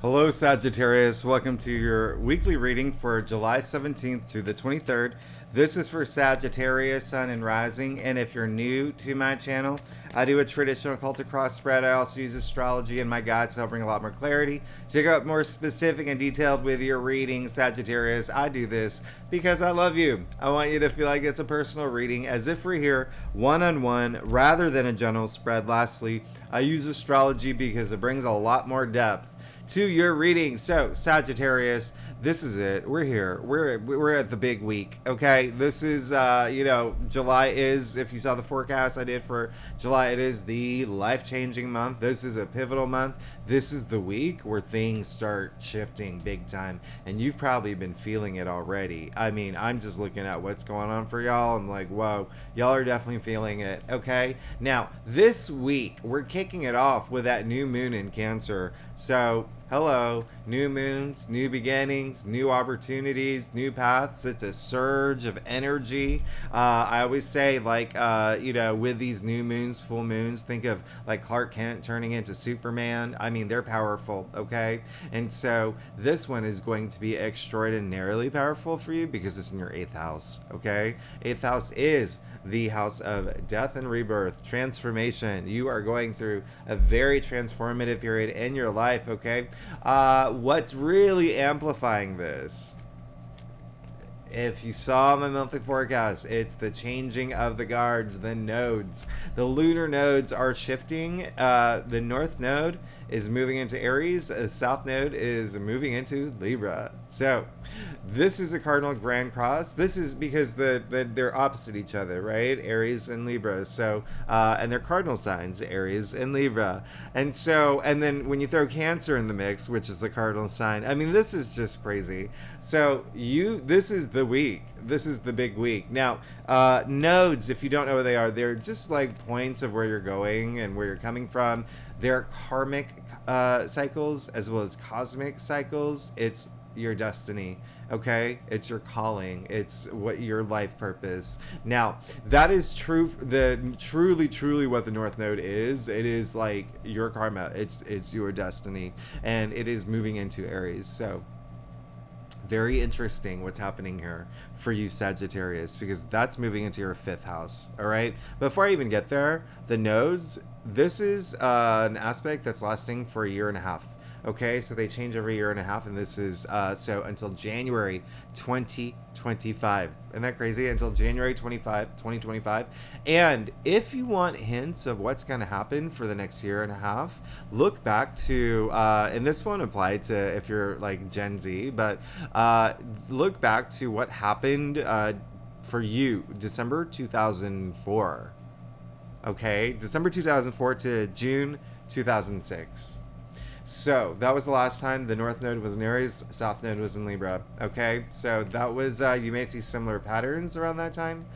Hello, Sagittarius. Welcome to your weekly reading for July 17th to the 23rd. This is for Sagittarius, Sun, and Rising. And if you're new to my channel, I do a traditional cultic cross spread. I also use astrology and my guides to help bring a lot more clarity. To get more specific and detailed with your reading, Sagittarius, I do this because I love you. I want you to feel like it's a personal reading, as if we're here one-on-one rather than a general spread. Lastly, I use astrology because it brings a lot more depth to your reading. So Sagittarius, this is it. We're here. We're at the big week. Okay, this is July is, if you saw the forecast I did for July, it is the life-changing month. This is a pivotal month. This is the week where things start shifting big time, and you've probably been feeling it already. I mean, I'm just looking at what's going on for y'all. I'm like, whoa, y'all are definitely feeling it. Okay, now this week we're kicking it off with that new moon in Cancer. So hello, new moons, new beginnings, new opportunities, new paths. It's a surge of energy. I always say, with these new moons, full moons, think of like Clark Kent turning into Superman. I mean, they're powerful, okay? And so this one is going to be extraordinarily powerful for you because it's in your 8th house, okay? 8th house is the house of death and rebirth, transformation. You are going through a very transformative period in your life, okay? What's really amplifying this, if you saw my monthly forecast, it's the changing of the guards, the nodes. The lunar nodes are shifting. The north node is moving into Aries. The south node is moving into Libra. So this is a cardinal grand cross. This is because they're opposite each other, right? Aries and Libra. So and they're cardinal signs, Aries and Libra. And then when you throw Cancer in the mix, which is the cardinal sign, I mean, this is just crazy. So this is the week. This is the big week. Now, nodes, if you don't know what they are, they're just like points of where you're going and where you're coming from. They're karmic cycles as well as cosmic cycles. It's your destiny, okay? It's your calling. It's what your life purpose. Now, that is true. Truly what the North Node is. It is like your karma. It's your destiny, and it is moving into Aries. So very interesting what's happening here for you, Sagittarius, because that's moving into your 5th house. All right. Before I even get there, the nodes, this is an aspect that's lasting for a year and a half. Okay, so they change every year and a half, and this is so until January 2025. Isn't that crazy? Until January 2025. And if you want hints of what's going to happen for the next year and a half, look back to, and this won't apply to if you're like Gen Z, but look back to what happened for you, December 2004. Okay, December 2004 to June 2006. So that was the last time the North Node was in Aries, South Node was in Libra. Okay, so that was, you may see similar patterns around that time.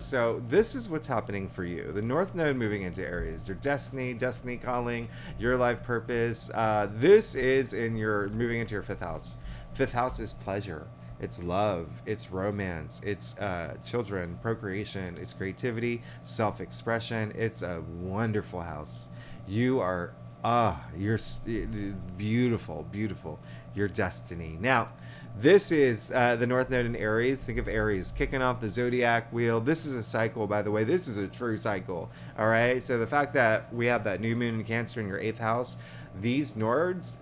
So this is what's happening for you. The North Node moving into Aries, your destiny calling, your life purpose. This is moving into your 5th house. 5th house is pleasure. It's love, it's romance, it's children, procreation, it's creativity, self-expression. It's a wonderful house. You are you're beautiful, your destiny. Now, this is the North Node in Aries. Think of Aries kicking off the zodiac wheel. This is a cycle, by the way. This is a true cycle. All right. So the fact that we have that new moon in Cancer in your 8th house, these nodes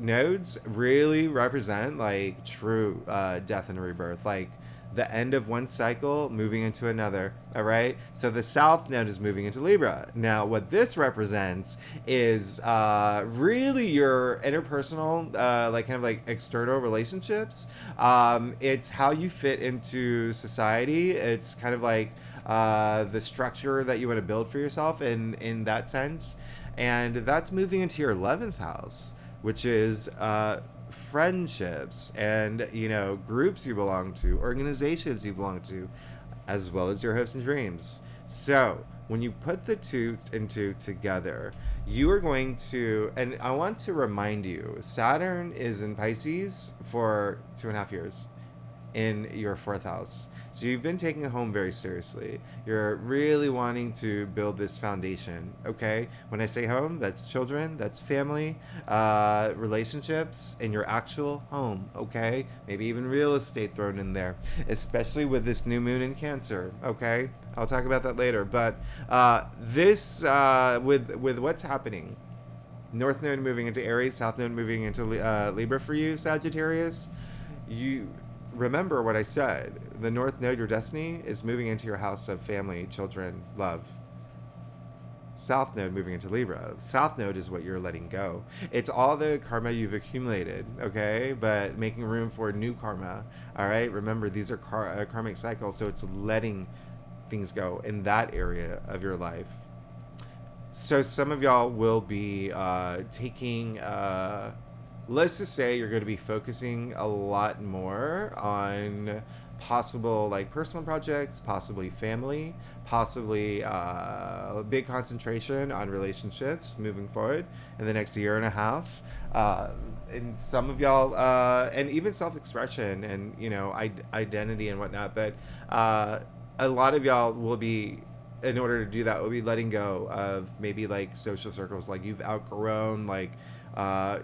really represent like true death and rebirth, like the end of one cycle moving into another. All right, so the South Node is moving into Libra. Now what this represents is really your interpersonal like external relationships. It's how you fit into society. It's kind of like the structure that you want to build for yourself in that sense. And that's moving into your 11th house, which is friendships and groups you belong to, organizations you belong to, as well as your hopes and dreams. So when you put the two together, you are going to, and I want to remind you, Saturn is in Pisces for 2.5 years. in your fourth house. So you've been taking home very seriously. You're really wanting to build this foundation, okay? When I say home, that's children, that's family, relationships, and your actual home, okay? Maybe even real estate thrown in there, especially with this new moon in Cancer, okay? I'll talk about that later. But with what's happening, North Node moving into Aries, South Node moving into Libra for you, Sagittarius, you remember what I said. The North Node, your destiny, is moving into your house of family, children, love. South Node moving into Libra. South Node is what you're letting go. It's all the karma you've accumulated, okay? But making room for new karma, all right? Remember, these are karmic cycles, so it's letting things go in that area of your life. So some of y'all will be taking... let's just say you're going to be focusing a lot more on possible like personal projects, possibly family, possibly a big concentration on relationships moving forward in the next year and a half. And some of y'all, and even self-expression and, you know, identity and whatnot. But a lot of y'all will be, in order to do that, will be letting go of maybe like social circles, like you've outgrown, like,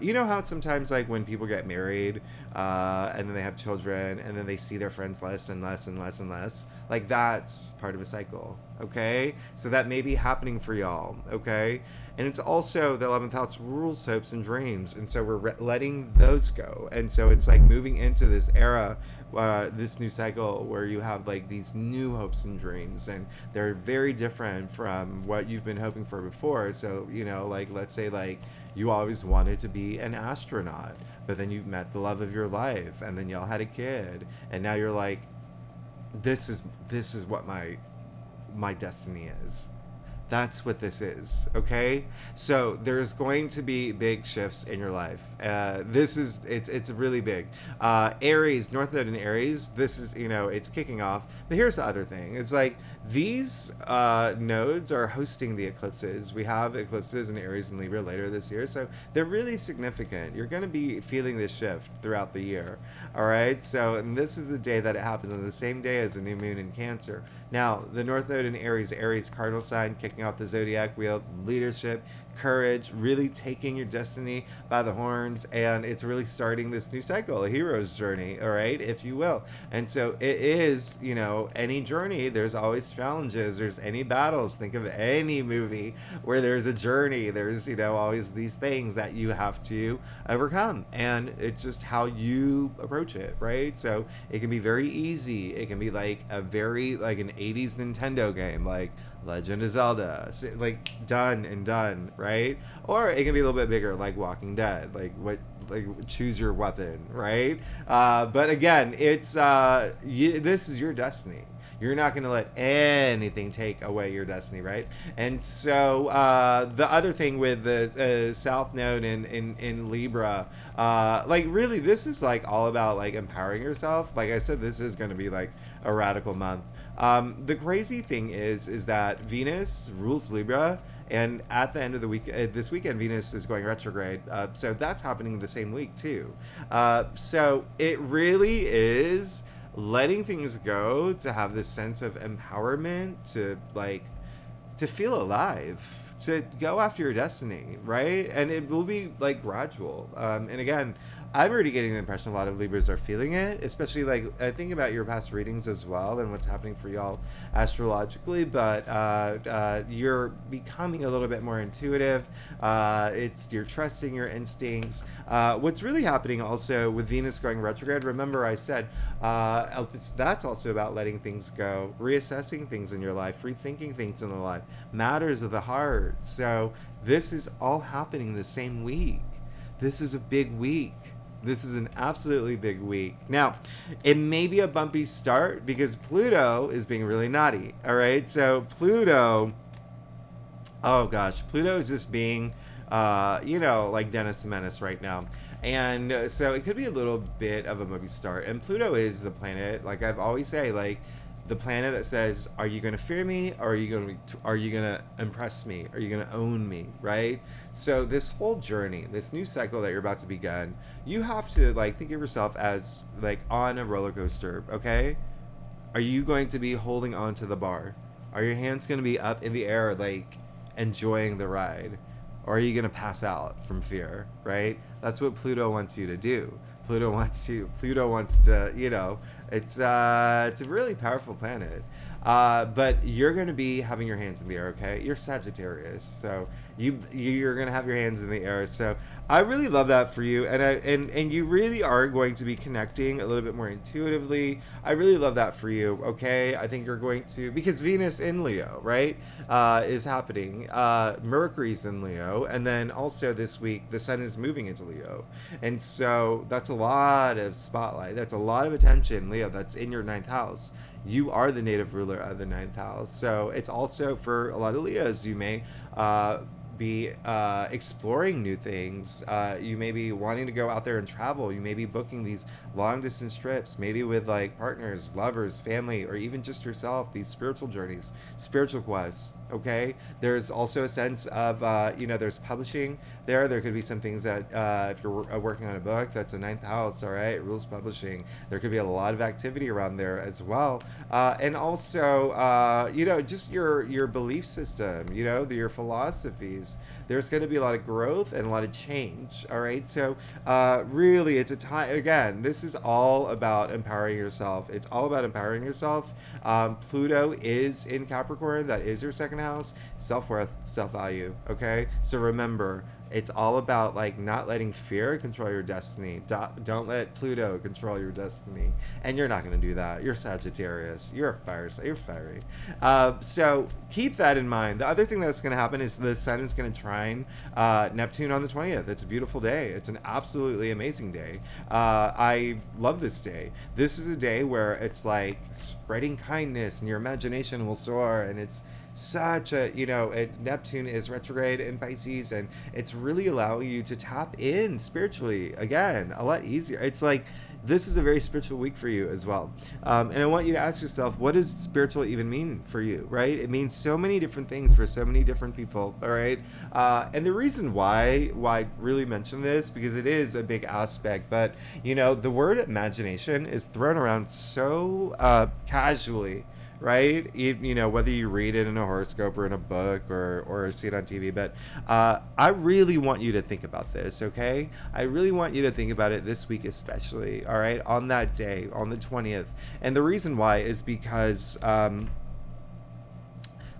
you know how sometimes like when people get married and then they have children and then they see their friends less and less and less and less, like that's part of a cycle, okay? So that may be happening for y'all, okay? And it's also the 11th house rules hopes and dreams, and so we're letting those go. And so it's like moving into this era, this new cycle where you have like these new hopes and dreams, and they're very different from what you've been hoping for before. So, you know, like let's say like you always wanted to be an astronaut, but then you've met the love of your life, and then y'all had a kid, and now you're like, this is what my destiny is. That's what this is, okay? So there's going to be big shifts in your life. It's really big. Aries, North Node in Aries, this is, you know, it's kicking off. But here's the other thing. It's like these nodes are hosting the eclipses. We have eclipses in Aries and Libra later this year, so they're really significant. You're going to be feeling this shift throughout the year, all right? So, and this is the day that it happens on the same day as the new moon in Cancer. Now, the North Node in Aries, Aries cardinal sign, kicking off the zodiac wheel, leadership, courage, really taking your destiny by the horns, and it's really starting this new cycle, a hero's journey, all right, if you will. And so it is, you know, any journey, there's always challenges, there's any battles. Think of any movie where there's a journey, there's, you know, always these things that you have to overcome, and it's just how you approach it, right? So it can be very easy, it can be like a very like an 80s Nintendo game like Legend of Zelda, like done and done, right? Or it can be a little bit bigger, like Walking Dead, like choose your weapon, right? But again, it's this is your destiny. You're not going to let anything take away your destiny, right? And so the other thing with the South Node in Libra, like really, this is like all about like empowering yourself. Like I said, this is going to be like a radical month. The crazy thing is that Venus rules Libra, and at the end of the week, this weekend, Venus is going retrograde. So that's happening the same week too. So it really is letting things go, to have this sense of empowerment, to feel alive, to go after your destiny, right? And it will be like gradual. And again, I'm already getting the impression a lot of Libras are feeling it, especially like I think about your past readings as well and what's happening for y'all astrologically. But you're becoming a little bit more intuitive. You're trusting your instincts. What's really happening also with Venus going retrograde, remember I said that's also about letting things go, reassessing things in your life, rethinking things in the life, matters of the heart. So this is all happening the same week. This is a big week. This is an absolutely big week. Now, it may be a bumpy start because Pluto is being really naughty. All right. So Pluto, oh gosh, Pluto is just being, you know, like Dennis the Menace right now. And so it could be a little bit of a bumpy start. And Pluto is the planet, like I've always say, like the planet that says, are you going to fear me, or are you going to impress me, are you going to own me, right? So this whole journey, this new cycle that you're about to begin, you have to like think of yourself as like on a roller coaster, okay? Are you going to be holding on to the bar? Are your hands going to be up in the air like enjoying the ride? Or are you going to pass out from fear, right? That's what Pluto wants you to do. Pluto wants to, you know, it's a really powerful planet. But you're going to be having your hands in the air, okay? You're Sagittarius, so you're going to have your hands in the air. So I really love that for you, and you really are going to be connecting a little bit more intuitively. I really love that for you, okay? I think you're going to, because Venus in Leo, right, is happening. Mercury's in Leo, and then also this week the Sun is moving into Leo, and so that's a lot of spotlight. That's a lot of attention, Leo. That's in your ninth house. You are the native ruler of the ninth house, so it's also for a lot of Leos. You may be exploring new things. You may be wanting to go out there and travel. You may be booking these long distance trips, maybe with like partners, lovers, family, or even just yourself, these spiritual journeys, spiritual quests. Okay, there's also a sense of you know, there's publishing there could be some things that if you're working on a book, that's the ninth house, all right, rules publishing, there could be a lot of activity around there as well. And also you know, just your belief system, you know, your philosophies, there's going to be a lot of growth and a lot of change, all right? So really, it's a time, again, this is all about empowering yourself. It's all about empowering yourself. Pluto is in Capricorn. That is your second house. Self-worth, self-value, okay? So remember, it's all about like not letting fear control your destiny. Don't let Pluto control your destiny. And you're not going to do that. You're Sagittarius. You're you're fiery. So keep that in mind. The other thing that's going to happen is the Sun is going to trine Neptune on the 20th. It's a beautiful day. It's an absolutely amazing day. I love this day. This is a day where it's like spreading kindness, and your imagination will soar, and it's such a, you know, Neptune is retrograde in Pisces, and it's really allowing you to tap in spiritually again a lot easier. It's like this is a very spiritual week for you as well. And I want you to ask yourself, what does spiritual even mean for you, right? It means so many different things for so many different people, all right? And the reason why I really mention this, because it is a big aspect, but, you know, the word imagination is thrown around so casually, right? You know, whether you read it in a horoscope or in a book or see it on TV. But I really want you to think about this, okay? I really want you to think about it this week especially, all right? On that day, on the 20th. And the reason why is because,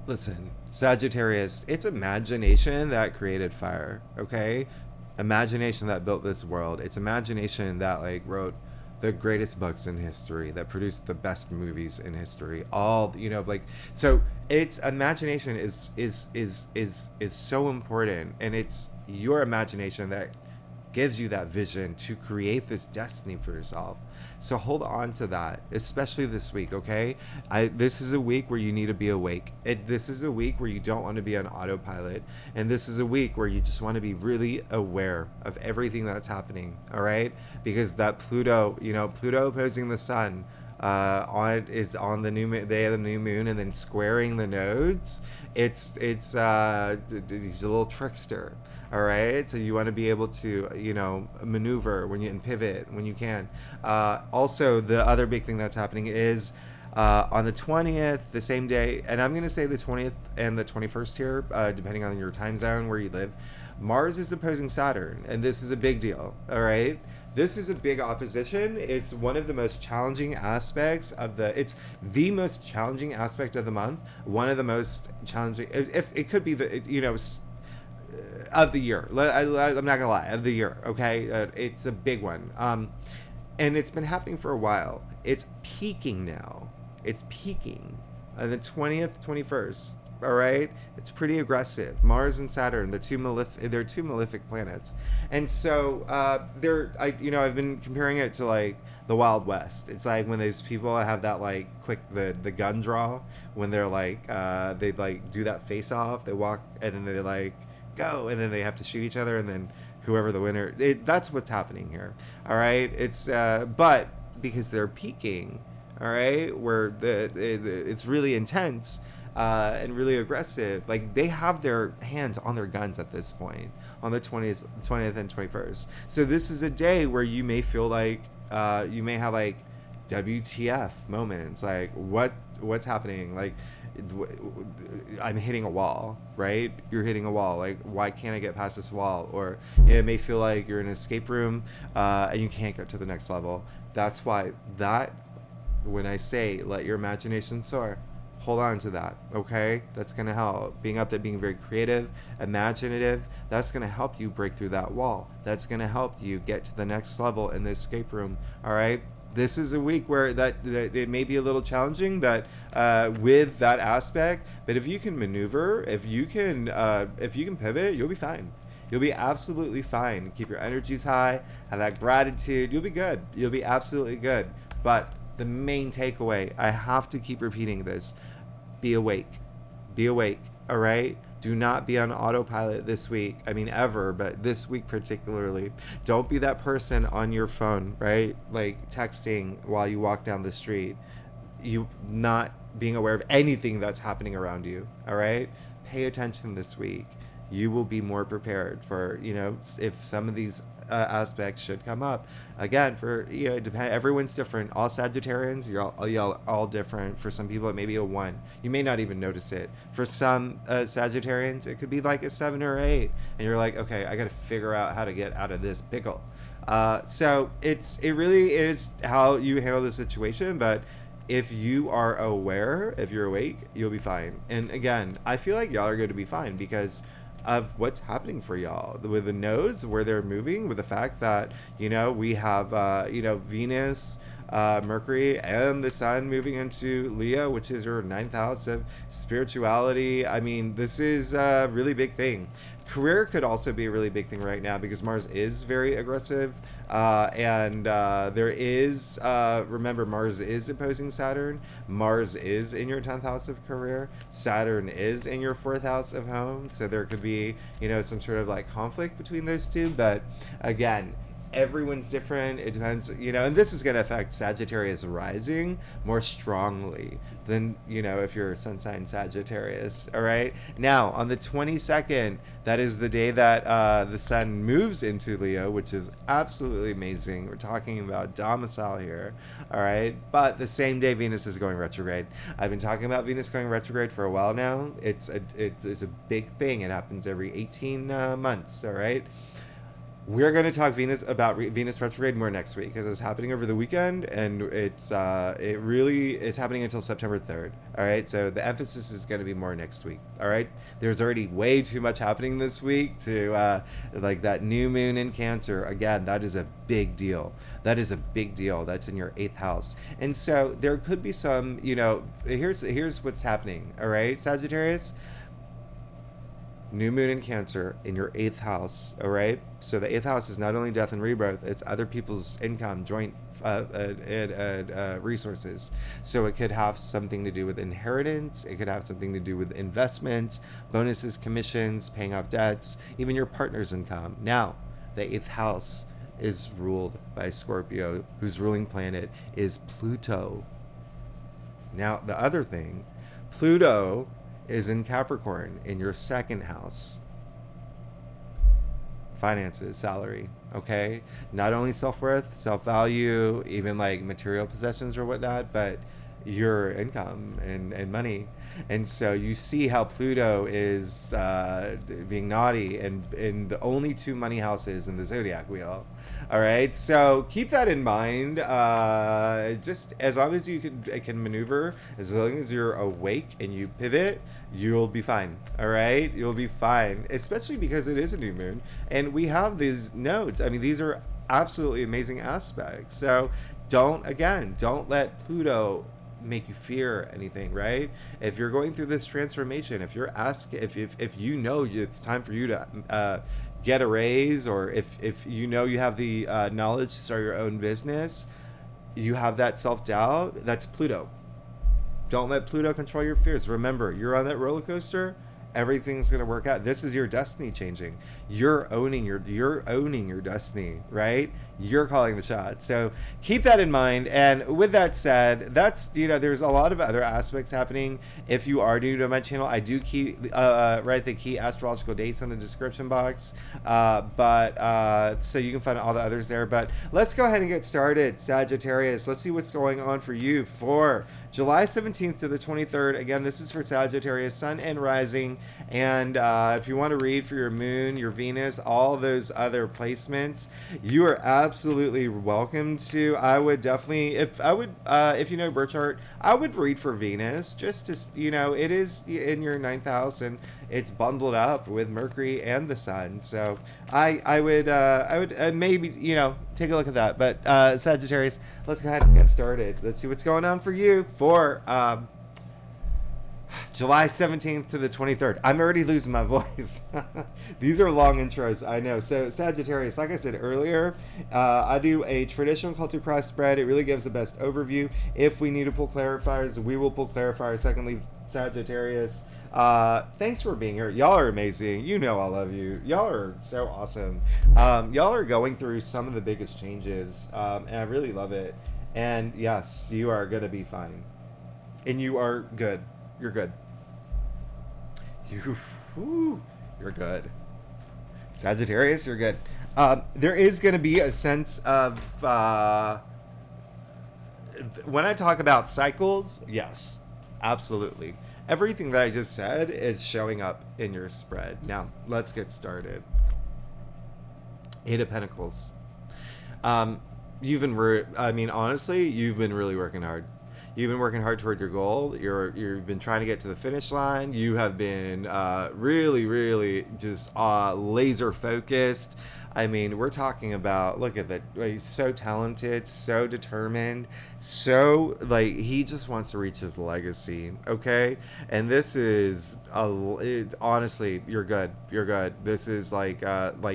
listen, Sagittarius, it's imagination that created fire, okay? Imagination that built this world. It's imagination that, like, wrote the greatest books in history, that produced the best movies in history, all, you know, like, so it's imagination is so important, and it's your imagination that gives you that vision to create this destiny for yourself. So hold on to that, especially this week, okay? This is a week where you need to be awake. This is a week where you don't want to be on autopilot. And this is a week where you just want to be really aware of everything that's happening, all right? Because that Pluto, you know, Pluto opposing the Sun, is on the day of the new moon, and then squaring the nodes. He's a little trickster, all right? So you want to be able to, you know, maneuver when you and pivot when you can. Also, the other big thing that's happening is on the 20th, the same day, and I'm going to say the 20th and the 21st here, depending on your time zone where you live, Mars is opposing Saturn, and this is a big deal, all right? This is a big opposition. It's one of the most challenging aspects of it's the most challenging aspect of the month. One of the most challenging, if it could be the, you know, of the year. I'm not gonna lie, of the year. Okay, it's a big one. And it's been happening for a while. It's peaking now. It's peaking on the 20th, 21st. All right, it's pretty aggressive. Mars and Saturn, they're two malefic planets, and so I've been comparing it to like the Wild West. It's like when those people have that like quick the gun draw, when they're like they like do that face off, they walk and then they like go, and then they have to shoot each other, and then whoever the winner. That's what's happening here. All right, it's but because they're peaking. all right, where it's really intense and really aggressive. Like, they have their hands on their guns at this point on the 20th and 21st. So this is a day where you may feel like you may have like WTF moments, like what's happening, like I'm hitting a wall, right? You're hitting a wall. Like, why can't I get past this wall? Or it may feel like you're in an escape room and you can't get to the next level. That's why when I say let your imagination soar, hold on to that, okay? That's going to help. Being up there, being very creative, imaginative, that's going to help you break through that wall. That's going to help you get to the next level in the escape room, all right? This is a week where that it may be a little challenging, but with that aspect. But if you can maneuver, if you can pivot, you'll be fine. You'll be absolutely fine. Keep your energies high, have that gratitude. You'll be good. You'll be absolutely good. But the main takeaway, I have to keep repeating this: be awake. Be awake. All right. Do not be on autopilot this week. I mean, ever, but this week particularly. Don't be that person on your phone, right? Like texting while you walk down the street. You not being aware of anything that's happening around you. All right? Pay attention this week. You will be more prepared for, if some of these aspects should come up. Again, everyone's different. All Sagittarians, you're all different. For some people, it may be a 1. You may not even notice it. For some Sagittarians, it could be like a 7 or 8, and you're like, okay, I got to figure out how to get out of this pickle. So it really is how you handle the situation, but if you are aware, if you're awake, you'll be fine. And again, I feel like y'all are going to be fine because of what's happening for y'all with the nodes, where they're moving, with the fact that we have Venus, Mercury, and the Sun moving into Leo, which is your 9th house of spirituality. I mean, this is a really big thing. Career could also be a really big thing right now because Mars is very aggressive, and there is remember, Mars is opposing Saturn. Mars is in your 10th house of career. Saturn is in your 4th house of home, so there could be some sort of like conflict between those two. But again, everyone's different. It depends, and this is going to affect Sagittarius rising more strongly than, if you're sun sign Sagittarius. All right. Now, on the 22nd, that is the day that the Sun moves into Leo, which is absolutely amazing. We're talking about domicile here. All right. But the same day, Venus is going retrograde. I've been talking about Venus going retrograde for a while now. It's a big thing. It happens every 18 months. All right. We're going to talk Venus retrograde more next week because it's happening over the weekend, and it's happening until September 3rd. All right, so the emphasis is going to be more next week. All right, there's already way too much happening this week to like that new moon in Cancer. Again, that is a big deal. That is a big deal. That's in your 8th house, and so there could be some. Here's what's happening. All right, Sagittarius. New moon in Cancer in your 8th house, all right? So the 8th house is not only death and rebirth, it's other people's income, joint resources. So it could have something to do with inheritance. It could have something to do with investments, bonuses, commissions, paying off debts, even your partner's income. Now, the 8th house is ruled by Scorpio, whose ruling planet is Pluto. Now, the other thing, Pluto is in Capricorn in your 2nd house. Finances, salary, okay? Not only self-worth, self-value, even like material possessions or whatnot, but your income and money. And so you see how Pluto is being naughty in the only 2 money houses in the zodiac wheel. All right, so keep that in mind. Just as long as you can maneuver, as long as you're awake and you pivot, you'll be fine. All right, you'll be fine, especially because it is a new moon and we have these nodes. I mean, these are absolutely amazing aspects. So don't let Pluto make you fear anything, right? If you're going through this transformation, if it's time for you to get a raise, or if you have the knowledge to start your own business, you have that self-doubt, that's Pluto. Don't let Pluto control your fears. Remember, you're on that roller coaster everything's going to work out. This is your destiny changing. You're owning your destiny, right? You're calling the shot. So keep that in mind. And with that said, that's, there's a lot of other aspects happening. If you are new to my channel, I do write the key astrological dates in the description box. So you can find all the others there. But let's go ahead and get started. Sagittarius, let's see what's going on for you for July 17th to the 23rd. Again, this is for Sagittarius, Sun and Rising. And if you want to read for your Moon, your Venus, all those other placements, you are absolutely welcome to. I would definitely, if you know birth chart, I would read for Venus, just to, it is in your 9th house and it's bundled up with Mercury and the Sun. So I would maybe, take a look at that. But Sagittarius, let's go ahead and get started. Let's see what's going on for you for July 17th to the 23rd. I'm already losing my voice. These are long intros, I know. So Sagittarius, like I said earlier, I do a traditional culture cross spread. It really gives the best overview. If we need to pull clarifiers, we will pull clarifiers. Secondly, Sagittarius, thanks for being here. Y'all are amazing. I love you. Y'all are so awesome. Y'all are going through some of the biggest changes, and I really love it. And yes, you are going to be fine. And you are good. You're good. You're good. Sagittarius, you're good. There is going to be a sense of, when I talk about cycles, yes, absolutely. Everything that I just said is showing up in your spread. Now, let's get started. Eight of Pentacles. Honestly, you've been really working hard. You've been working hard toward your goal. You've been trying to get to the finish line. You have been really, really just laser focused. We're talking about, look at that. He's so talented, so determined, so he just wants to reach his legacy. Okay. And this is, honestly, you're good. You're good. This is like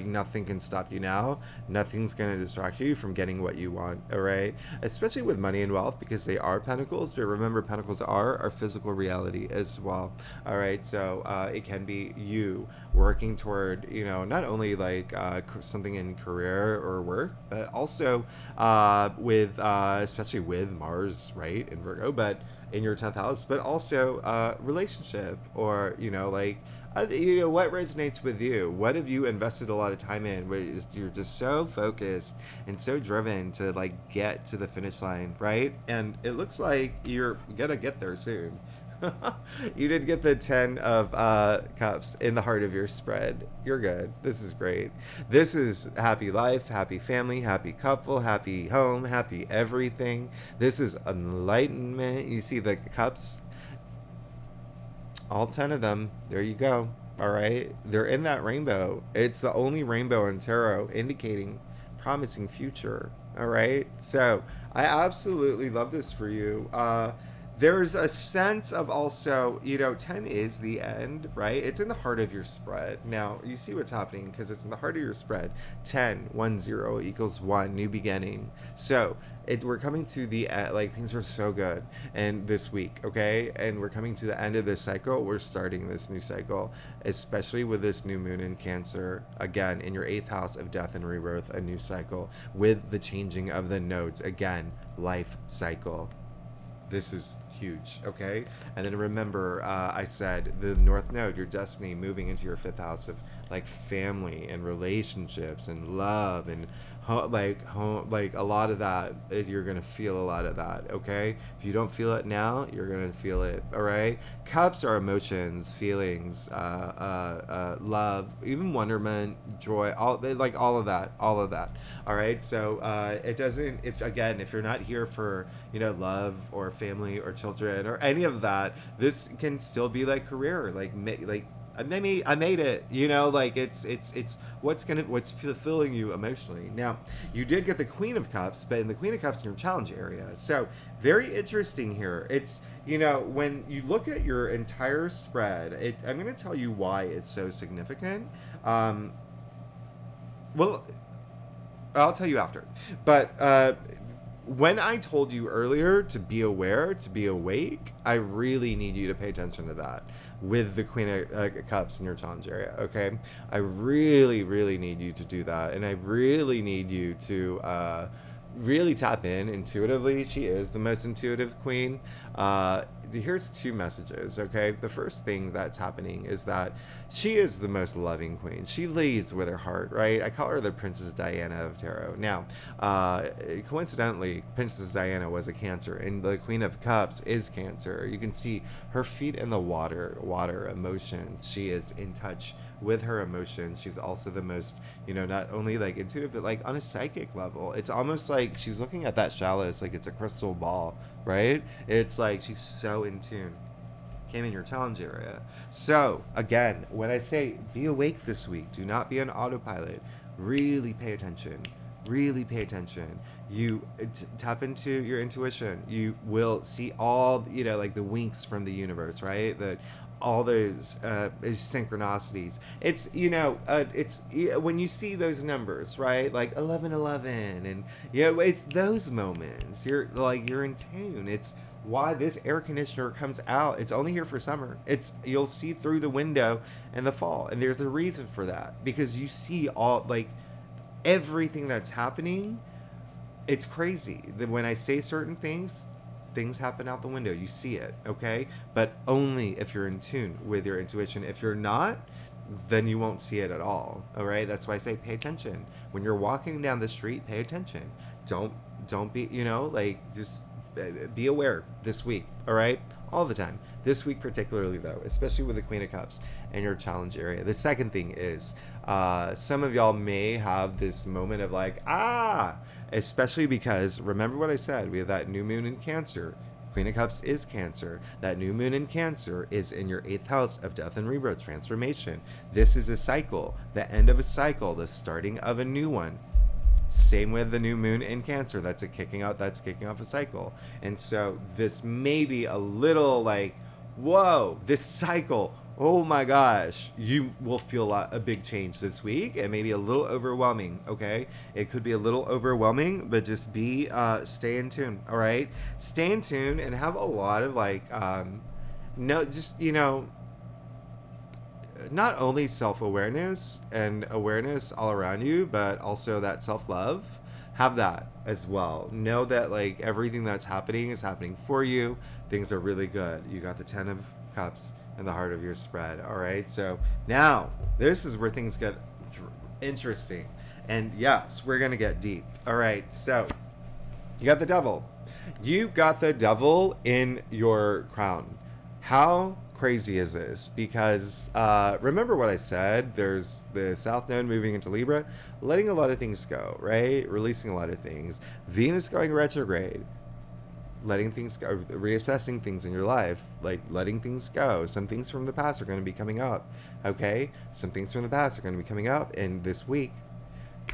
nothing can stop you now. Nothing's going to distract you from getting what you want. All right. Especially with money and wealth, because they are pentacles, but remember, pentacles are our physical reality as well. All right. So, it can be you working toward, not only something in career or work, but also especially with Mars, right, in Virgo, but in your 10th house, but also relationship, or what resonates with you. What have you invested a lot of time in, where you're just so focused and so driven to get to the finish line, right? And it looks like you're gonna get there soon. You did get the 10 of Cups in the heart of your spread. You're good. This is great. This is happy life, happy family, happy couple, happy home, happy everything. This is enlightenment. You see the Cups? All 10 of them. There you go. All right. They're in that rainbow. It's the only rainbow in tarot indicating promising future. All right. So I absolutely love this for you. There's a sense of also, 10 is the end, right? It's in the heart of your spread. Now, you see what's happening because it's in the heart of your spread. 10, 1, 0 equals 1, new beginning. So we're coming to the end, things are so good. And this week, okay? And we're coming to the end of this cycle. We're starting this new cycle, especially with this new moon in Cancer. Again, in your 8th house of death and rebirth, a new cycle with the changing of the nodes. Again, life cycle. This is huge, okay? And then remember, I said the North Node, your destiny, moving into your 5th house of family and relationships and love and home, a lot of that. You're gonna feel a lot of that, okay? If you don't feel it now, you're gonna feel it. All right. Cups are emotions, feelings, love, even wonderment, joy, all of that. All right. So it doesn't. If you're not here for love or family or children or any of that, this can still be career, I made it, it's what's fulfilling you emotionally. Now, you did get the Queen of Cups, but in the Queen of Cups in your challenge area. So very interesting here. It's, when you look at your entire spread, I'm going to tell you why it's so significant. Well, I'll tell you after. But when I told you earlier to be aware, to be awake, I really need you to pay attention to that with the Queen of Cups in your challenge area, okay? I really, really need you to do that. And I really need you to really tap in intuitively. She is the most intuitive queen. Here's two messages, okay? The first thing that's happening is that she is the most loving queen. She leads with her heart, right? I call her the Princess Diana of Tarot. Now, coincidentally, Princess Diana was a Cancer, and the Queen of Cups is Cancer. You can see her feet in the water emotions. She is in touch with her emotions. She's also the most, not only like intuitive, but like on a psychic level. It's almost like she's looking at that chalice like it's a crystal ball, right? It's like she's so in tune. Came in your challenge area. So again, when I say be awake this week, do not be on autopilot. Really pay attention. Really pay attention. You tap into your intuition. You will see all, like the winks from the universe, right? That all those synchronicities. It's it's when you see those numbers, right? Like 1111, and it's those moments. You're in tune. It's why this air conditioner comes out. It's only here for summer. You'll see through the window in the fall, and there's a reason for that, because you see all everything that's happening. It's crazy that when I say certain things happen out the window. You see it, okay? But only if you're in tune with your intuition. If you're not, then you won't see it at all. All right? That's why I say pay attention. When you're walking down the street, pay attention. Don't be, just be aware this week, all right? All the time. This week particularly, though, especially with the Queen of Cups and your challenge area. The second thing is some of y'all may have this moment of especially because, remember what I said, we have that new moon in Cancer. Queen of Cups is Cancer. That new moon in Cancer is in your 8th house of death and rebirth, transformation. This is a cycle, the end of a cycle, the starting of a new one. Same with the new moon in Cancer. That's kicking off a cycle. And so this may be a little whoa, this cycle. Oh my gosh, you will feel a big change this week. It may be a little overwhelming, okay? It could be a little overwhelming, but just stay in tune, all right? Stay in tune and have a lot of not only self-awareness and awareness all around you, but also that self-love. Have that as well. Know that everything that's happening is happening for you. Things are really good. You got the 10 of Cups in the heart of your spread. All right. So now this is where things get interesting. And yes, we're going to get deep. All right. So you got the devil. You got the devil in your crown. How crazy is this? Because remember what I said, there's the South Node moving into Libra, letting a lot of things go, right? Releasing a lot of things. Venus going retrograde. Letting things go, reassessing things in your life, letting things go. Some things from the past are going to be coming up, okay? Some things from the past are going to be coming up, and this week,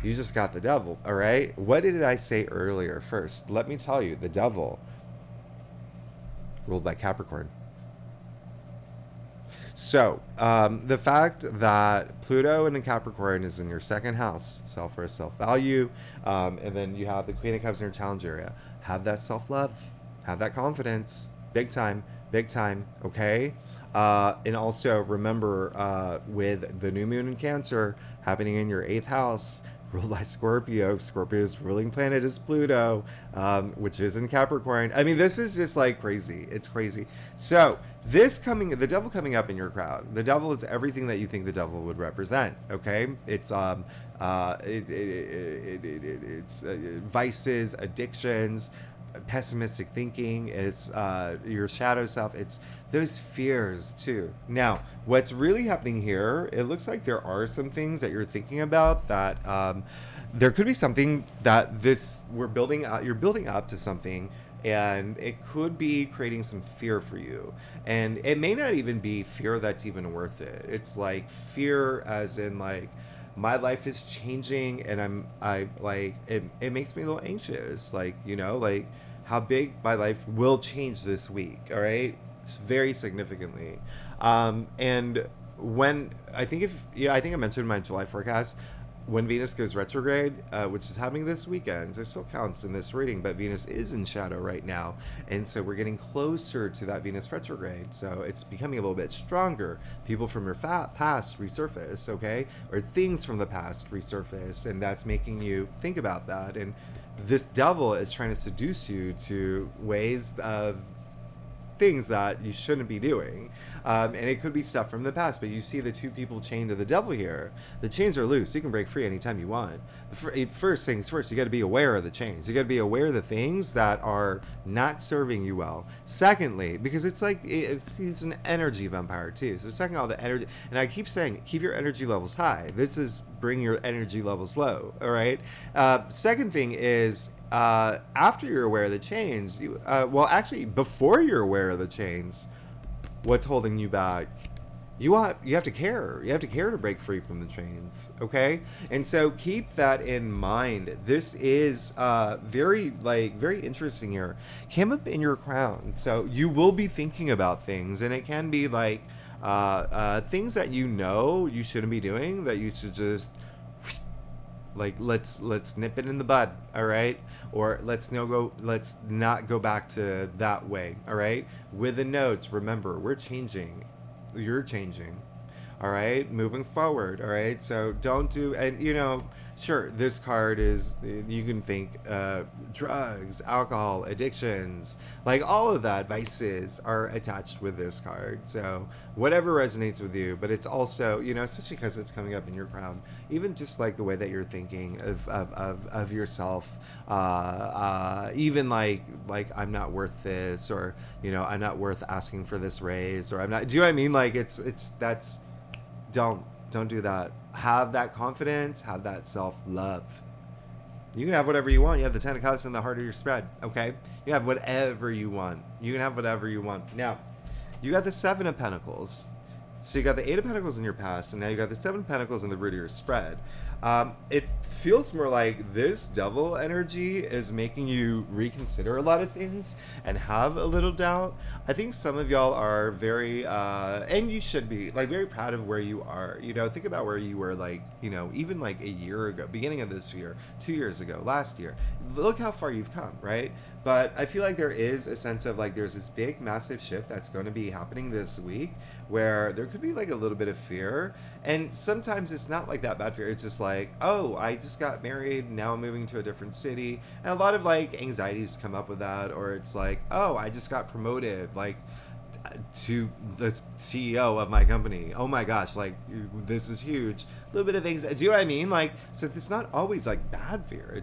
you just got the devil, all right? What did I say earlier? First, let me tell you, the devil ruled by Capricorn. So, the fact that Pluto in Capricorn is in your 2nd house, self-worth, self-value, and then you have the Queen of Cups in your challenge area. Have that self-love. Have that confidence. Big time, okay? And also remember, with the new moon in Cancer happening in your 8th house, ruled by Scorpio. Scorpio's ruling planet is Pluto, which is in Capricorn. I mean, this is just crazy. It's crazy. So the devil coming up in your crowd. The devil is everything that you think the devil would represent. Okay, it's it's vices, addictions, pessimistic thinking. It's your shadow self. It's those fears too. Now, what's really happening here, it looks like there are some things that you're thinking about that there could be something that you're building up to something, and it could be creating some fear for you. And it may not even be fear that's even worth it. It's fear as in my life is changing, and it makes me a little anxious. How big my life will change this week. All right. Very significantly. And when I think I mentioned my July forecast, when Venus goes retrograde, which is happening this weekend, so it still counts in this reading, but Venus is in shadow right now. And so we're getting closer to that Venus retrograde. So it's becoming a little bit stronger. People from your past resurface, okay? Or things from the past resurface. And that's making you think about that. And this devil is trying to seduce you to ways of things that you shouldn't be doing, and it could be stuff from the past. But you see the two people chained to the devil here. The chains are loose. You can break free anytime you want. First things first, you got to be aware of the chains. You got to be aware of the things that are not serving you well. Secondly, because it's like it's an energy vampire too, so it's taking all the energy. And I keep saying, keep your energy levels high. This is bring your energy levels low. All right. Second thing is, after you're aware of the chains, well, actually, before you're aware of the chains, what's holding you back? You have to care. You have to care to break free from the chains, okay? And so keep that in mind. This is very interesting here. Came up in your crown, so you will be thinking about things, and it can be like things that you shouldn't be doing, that you should just like let's nip it in the bud, all right? Or let's not go back to that way, all right? With the notes, remember, we're changing. You're changing, all right? Moving forward, all right? So don't do, and sure, this card is, you can think drugs, alcohol, addictions, like all of that, vices are attached with this card. So whatever resonates with you, but it's also, especially because it's coming up in your crown, even just like the way that you're thinking of yourself, even like I'm not worth this, or, I'm not worth asking for this raise, or I'm not, do you know what I mean? Like don't do that. Have that confidence, have that self-love. You can have whatever you want. You have the Ten of Cups in the heart of your spread, okay? You have whatever you want. You can have whatever you want. Now, you got the Seven of Pentacles. So you got the Eight of Pentacles in your past, and now you got the Seven of Pentacles in the root of your spread. It feels more like this devil energy is making you reconsider a lot of things and have a little doubt. I think some of y'all are very, and you should be, like, very proud of where you are. Think about where you were, like, even like a year ago, beginning of this year, 2 years ago, last year. Look how far you've come, right? But I feel like there is a sense of, like, there's this big, massive shift that's going to be happening this week where there could be, like, a little bit of fear. And sometimes it's not like that bad fear. It's just like, oh, I just got married. Now I'm moving to a different city. And a lot of, like, anxieties come up with that. Or it's like, oh, I just got promoted, like, to the CEO of my company. Oh my gosh, like, this is huge. A little bit of things. Do you know what I mean? Like, so it's not always like bad fear.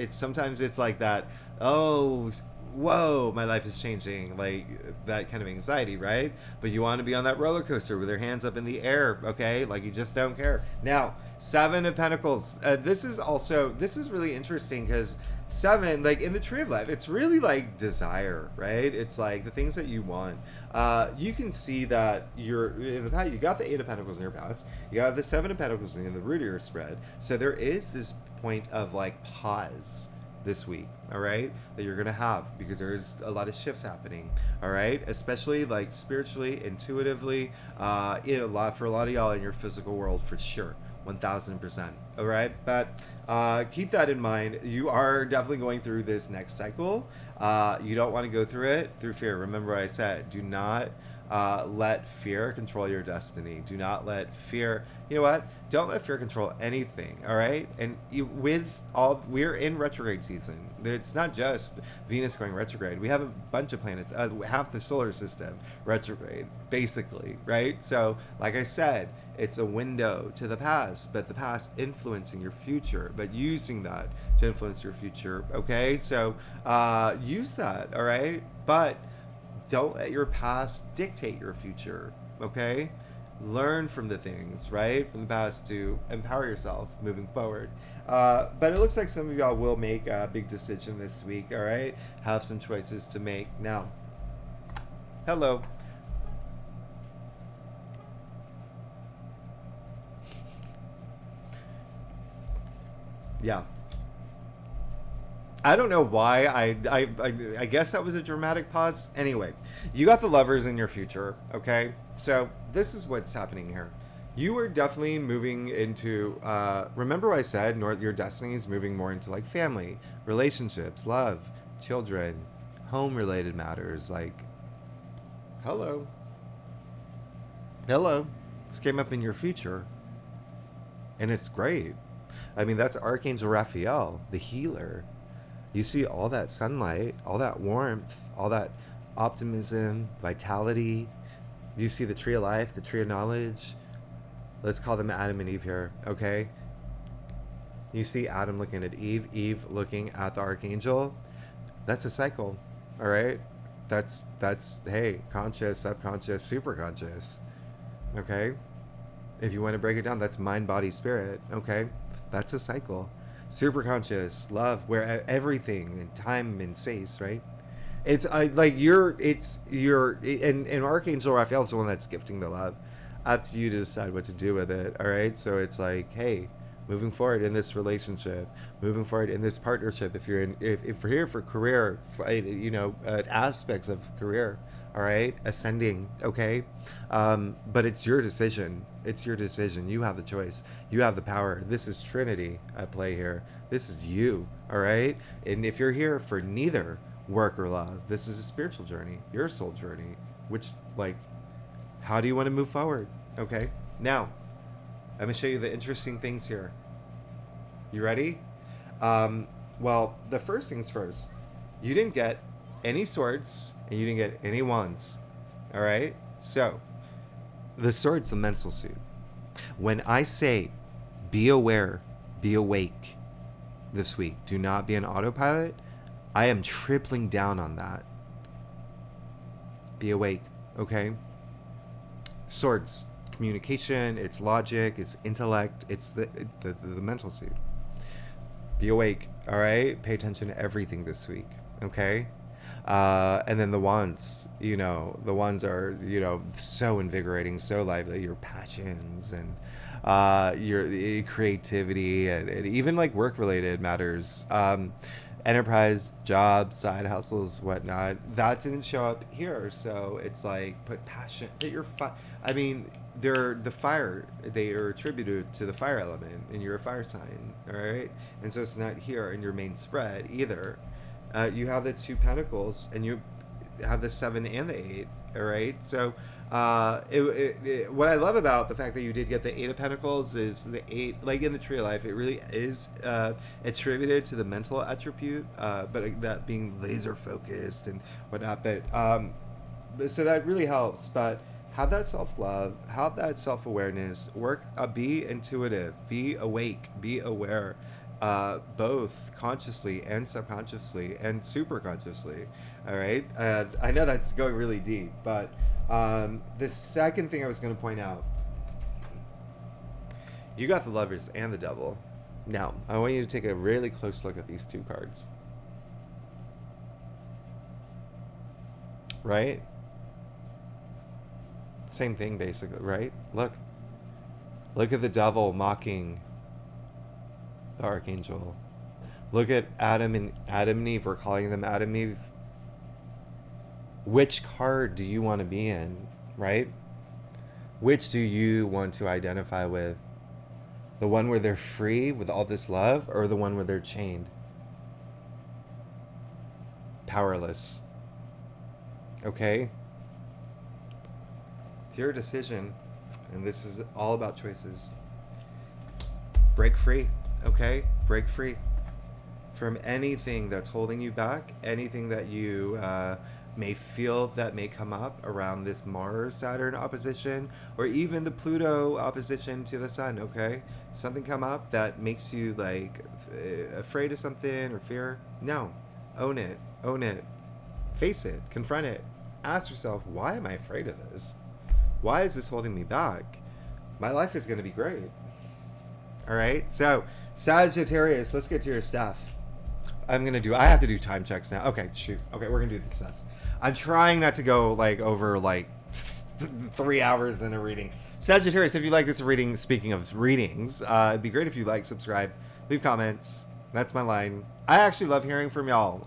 Sometimes it's like that, oh, whoa, my life is changing, like that kind of anxiety, right? But you want to be on that roller coaster with your hands up in the air, okay? Like, you just don't care. Now, Seven of Pentacles. This is really interesting because Seven, like in the Tree of Life, it's really like desire, right? It's like the things that you want. You can see that in the past, you got the Eight of Pentacles in your past, you got the Seven of Pentacles in the root of your spread. So there is this point of like pause this week, all right, that you're gonna have, because there's a lot of shifts happening, all right, especially like spiritually, intuitively, for a lot of y'all in your physical world, for sure, 1000%, all right? But keep that in mind. You are definitely going through this next cycle. You don't want to go through it through fear. Remember what I said. Do not let fear control your destiny. Do not let fear, don't let fear control anything, all right? And we're in retrograde season. It's not just Venus going retrograde. We have a bunch of planets, half the solar system retrograde, basically, right? So, like I said, it's a window to the past, but the past influencing your future, but using that to influence your future, okay? So, use that, all right? But don't let your past dictate your future, okay? Learn from the things, right, from the past to empower yourself moving forward. But it looks like some of y'all will make a big decision this week, all right? Have some choices to make. Now, hello. Yeah. I don't know why. I guess that was a dramatic pause. Anyway, you got the Lovers in your future, okay? So this is what's happening here. You are definitely moving into, remember what I said, your destiny is moving more into like family, relationships, love, children, home related matters. Like, hello. Hello. This came up in your future. And it's great. I mean, that's Archangel Raphael, the healer. You see all that sunlight, all that warmth, all that optimism, vitality. You see the tree of life, the tree of knowledge. Let's call them Adam and Eve here, okay? You see Adam looking at Eve, Eve looking at the archangel. That's a cycle, all right? That's hey, conscious, subconscious, superconscious, okay? If you want to break it down, that's mind, body, spirit, okay? That's a cycle. Superconscious, love, where everything in time and space, right? It's like and Archangel Raphael is the one that's gifting the love. Up to you to decide what to do with it, all right? So it's like, hey, moving forward in this relationship, moving forward in this partnership, if you're if we're here for career, aspects of career, all right, ascending, okay, but it's your decision. It's your decision. You have the choice. You have the power. This is Trinity at play here. This is you, all right? And if you're here for neither work or love, this is a spiritual journey, your soul journey, which, like, how do you want to move forward? Okay, now I'm going to show you the interesting things here. You ready? Well, the first things first. You didn't get any swords and you didn't get any wands. All right? So, the sword's the mental suit. When I say be aware, be awake this week, do not be an autopilot, I am tripling down on that. Be awake, okay? Swords, communication, it's logic, it's intellect, it's the mental suit. Be awake, all right? Pay attention to everything this week, okay? And then the wands, the wands are, so invigorating, so lively. Your passions and your creativity and even like work-related matters. Enterprise, jobs, side hustles, whatnot. That didn't show up here, so it's like put passion. Put your I mean, they're the fire. They are attributed to the fire element, and you're a fire sign, all right. And so it's not here in your main spread either. You have the 2 pentacles, and you have the 7 and the 8. All right. So, what I love about the fact that you did get the 8 of Pentacles is the 8, like in the Tree of Life, it really is attributed to the mental attribute, but that being laser focused and whatnot. But so that really helps. But have that self-love, have that self-awareness. Work. Be intuitive. Be awake. Be aware. Both consciously and subconsciously and super consciously. All right. I know that's going really deep, but the second thing I was going to point out, you got the Lovers and the Devil. Now, I want you to take a really close look at these 2 cards. Right? Same thing, basically, right? Look at the Devil mocking the Archangel. Look at Adam and Eve. We're calling them Adam and Eve. Which card do you want to be in, right? Which do you want to identify with? The one where they're free with all this love, or the one where they're chained? Powerless. Okay? It's your decision, and this is all about choices. Break free, okay? Break free from anything that's holding you back, anything that you may feel that may come up around this Mars-Saturn opposition, or even the Pluto opposition to the Sun, okay? Something come up that makes you like afraid of something or fear. No, own it, face it, confront it. Ask yourself, why am I afraid of this? Why is this holding me back? My life is going to be great. All right, so Sagittarius, let's get to your stuff. I have to do time checks now. Okay, shoot. Okay, we're going to do this test. I'm trying not to go like over like 3 hours in a reading. Sagittarius, if you like this reading, speaking of readings, it'd be great if you like, subscribe, leave comments, That's my line. I actually love hearing from y'all.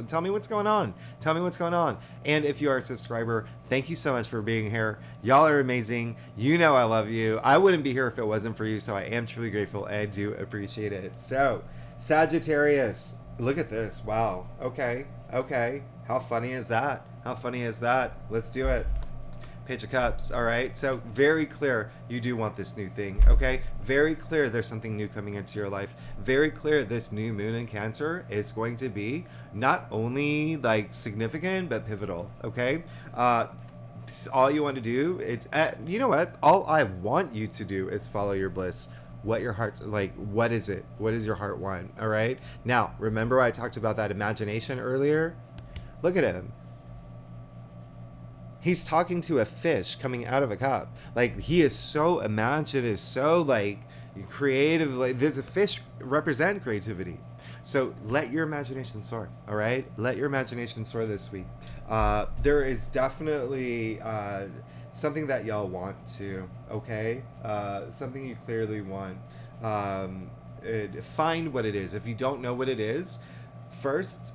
Tell me what's going on. Tell me what's going on. And if you are a subscriber, thank you so much for being here. Y'all are amazing. You know I love you. I wouldn't be here if it wasn't for you, so I am truly grateful and I do appreciate it. So, Sagittarius, look at this. Wow. Okay. How funny is that? How funny is that? Let's do it. Page of Cups. All right. So very clear you do want this new thing. Okay. Very clear there's something new coming into your life. Very clear this new moon in Cancer is going to be not only like significant but pivotal. Okay. All you want to do is, you know what? All I want you to do is follow your bliss. What your heart's like, what is it? What does your heart want? All right. Now, remember I talked about that imagination earlier? Look at him. He's talking to a fish coming out of a cup. Like, he is so imaginative, so like creative. Like, there's a fish represent creativity. So let your imagination soar. All right, let your imagination soar this week. There is definitely something that y'all want to. Okay, something you clearly want. Find what it is. If you don't know what it is, first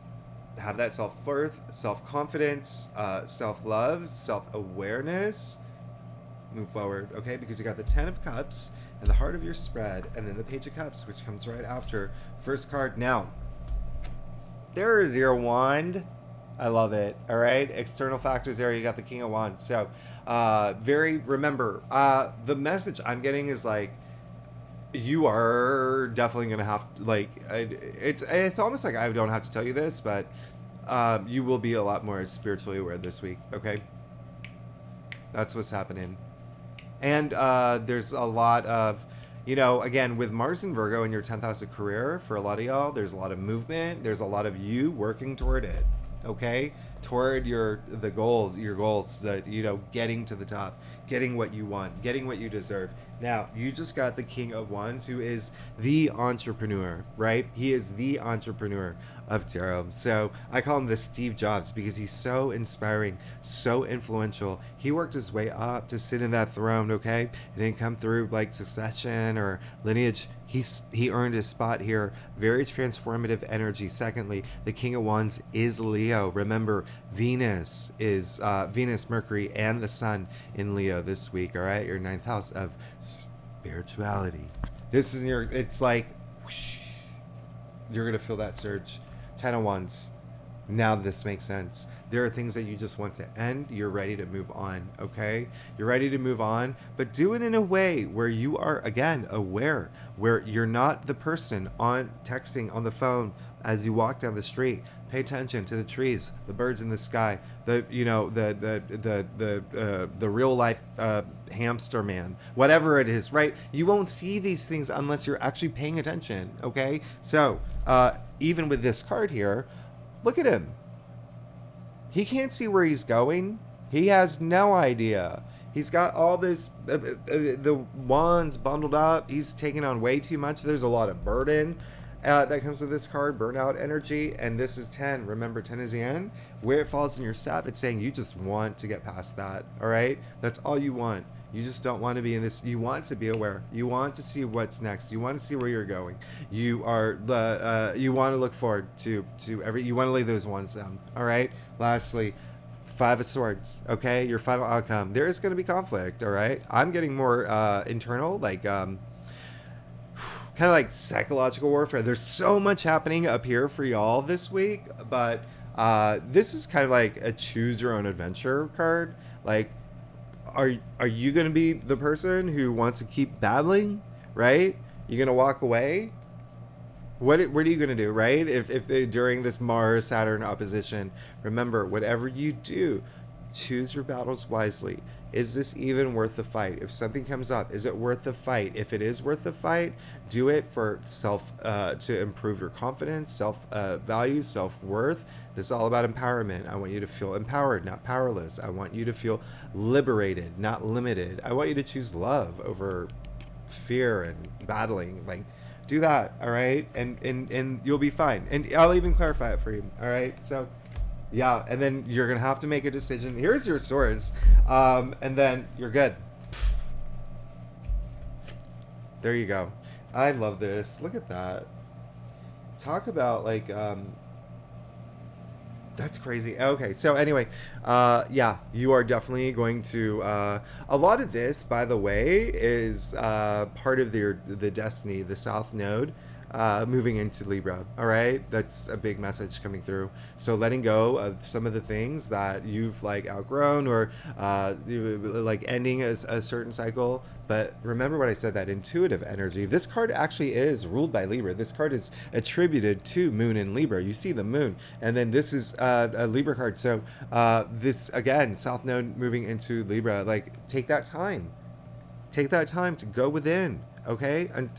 have that self-worth, self-confidence, self-love, self-awareness. Move forward, okay? Because you got the 10 of Cups and the heart of your spread, and then the Page of Cups, which comes right after. First card. Now, there is your wand. I love it, all right? External factors there. You got the King of Wands. So, remember, the message I'm getting is like, you are definitely gonna have to, like, it's almost like I don't have to tell you this, but you will be a lot more spiritually aware this week. Okay, that's what's happening. And there's a lot of, you know, again, with Mars and Virgo in your 10th house of career, for a lot of y'all, there's a lot of movement. There's a lot of you working toward it. Okay, toward your goals that, you know, getting to the top, getting what you want, getting what you deserve. Now, you just got the King of Wands, who is the entrepreneur, right? He is the entrepreneur of tarot. So I call him the Steve Jobs because he's so inspiring, so influential. He worked his way up to sit in that throne, okay? It didn't come through like succession or lineage. He earned his spot here. Very transformative energy. Secondly, the King of Wands is Leo. Remember, Venus is Venus, Mercury, and the Sun in Leo this week. All right, your 9th house of spirituality. This is it's like, whoosh, you're gonna feel that surge. 10 of Wands. Now this makes sense. There are things that you just want to end. You're ready to move on, okay? You're ready to move on, but do it in a way where you are, again, aware, where you're not the person on texting on the phone as you walk down the street. Pay attention to the trees, the birds in the sky, the real life hamster man, whatever it is, right? You won't see these things unless you're actually paying attention, okay? So even with this card here, look at him. He can't see where he's going. He has no idea. He's got all this, the wands bundled up. He's taking on way too much. There's a lot of burden that comes with this card, burnout energy. And this is 10. Remember, 10 is the end. Where it falls in your staff, it's saying you just want to get past that. All right? That's all you want. You just don't want to be in this. You want to be aware. You want to see what's next. You want to see where you're going. You are you want to look forward to you want to lay those ones down. All right. Lastly, 5 of Swords. Okay, your final outcome. There is going to be conflict. All right. I'm getting more internal, like kind of like psychological warfare. There's so much happening up here for y'all this week, but this is kind of like a choose your own adventure card. Like, are you going to be the person who wants to keep battling, right? You're going to walk away? What are you going to do, right? If during this Mars Saturn opposition, remember, whatever you do, choose your battles wisely. Is this even worth the fight? If something comes up, is it worth the fight? If it is worth the fight, do it for to improve your confidence, self-value, self-worth. This is all about empowerment. I want you to feel empowered, not powerless. I want you to feel liberated, not limited. I want you to choose love over fear and battling. Like, do that, all right? And you'll be fine. And I'll even clarify it for you, all right? So, yeah, and then you're going to have to make a decision. Here's your swords. And then you're good. There you go. I love this. Look at that. talk about like that's crazy. Okay, so anyway, yeah, you are definitely going to. A lot of this, by the way, is part of the destiny, the South Node, moving into Libra. All right, that's a big message coming through. So letting go of some of the things that you've like outgrown, or like ending a certain cycle. But remember what I said, that intuitive energy. This card actually is ruled by Libra. This card is attributed to Moon in Libra. You see the Moon. And then this is a Libra card. So this, again, South Node moving into Libra. Like, take that time. Take that time to go within, okay? And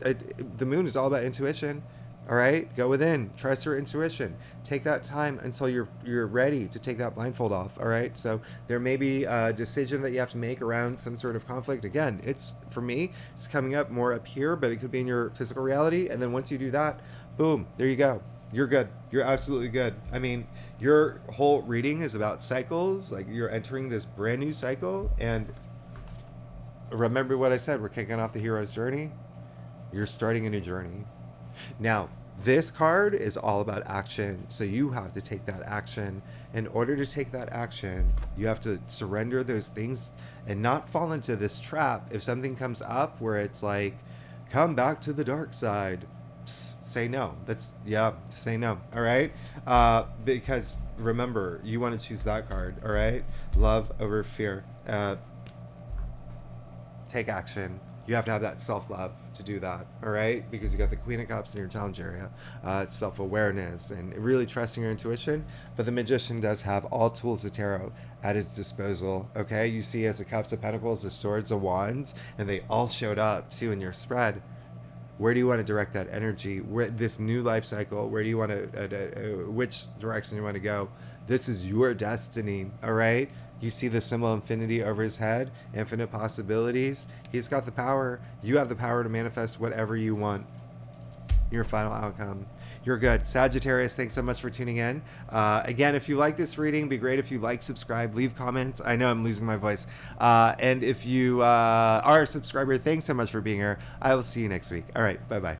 the Moon is all about intuition. All right, go within, trust your intuition. Take that time until you're ready to take that blindfold off. All right, so there may be a decision that you have to make around some sort of conflict. Again, it's, for me, it's coming up more up here, but it could be in your physical reality. And then once you do that, boom, there you go. You're good. You're absolutely good. I mean, your whole reading is about cycles. Like, you're entering this brand new cycle. And remember what I said, we're kicking off the hero's journey. You're starting a new journey. Now, this card is all about action, so you have to take that action. In order to take that action, you have to surrender those things and not fall into this trap. If something comes up where it's like, come back to the dark side, say no. Say no. All right? Because remember, you want to choose that card. All right? Love over fear. Take action. You have to have that self-love to do that, all right? Because you got the Queen of Cups in your challenge area. It's self-awareness and really trusting your intuition. But the Magician does have all tools of tarot at his disposal, okay? You see as the Cups of Pentacles, the Swords of Wands, and they all showed up too in your spread. Where do you want to direct that energy? This new life cycle, where do you want to, which direction you want to go? This is your destiny, all right? You see the symbol infinity over his head, infinite possibilities. He's got the power. You have the power to manifest whatever you want. Your final outcome. You're good. Sagittarius, thanks so much for tuning in. Again, if you like this reading, it'd be great if you like, subscribe, leave comments. I know I'm losing my voice. And if you are a subscriber, thanks so much for being here. I will see you next week. All right, bye-bye.